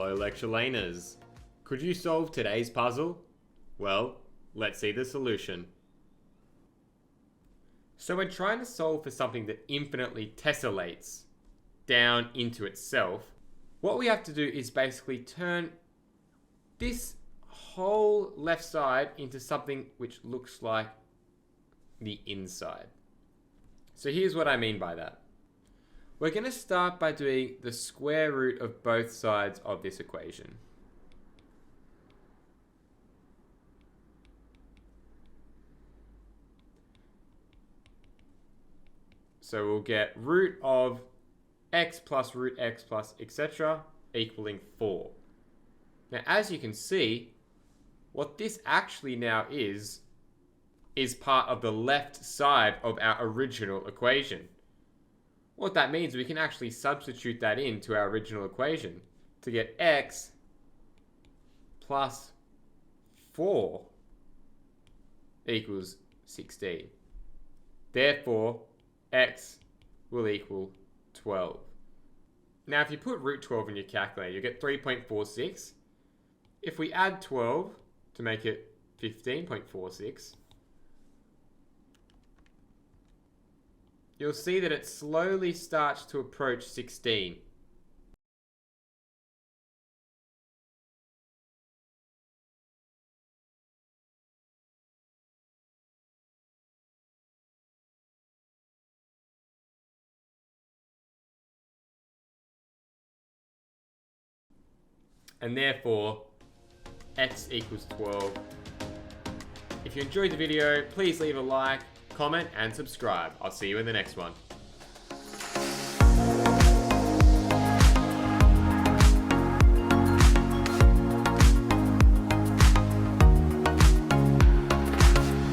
Hello lecture laners. Could you solve today's puzzle? Well, let's see the solution. So we're trying to solve for something that infinitely tessellates down into itself. What we have to do is basically turn this whole left side into something which looks like the inside. So here's what I mean by that. We're going to start by doing the square root of both sides of this equation. So we'll get root of x plus root x plus etc. equaling 4. Now as you can see, what this actually now is part of the left side of our original equation. What that means, we can actually substitute that into our original equation to get x plus 4 equals 16. Therefore, x will equal 12. Now, if you put root 12 in your calculator, you get 3.46. If we add 12 to make it 15.46, you'll see that it slowly starts to approach 16. And therefore, x equals 12. If you enjoyed the video, please leave a like, comment, and subscribe. I'll see you in the next one.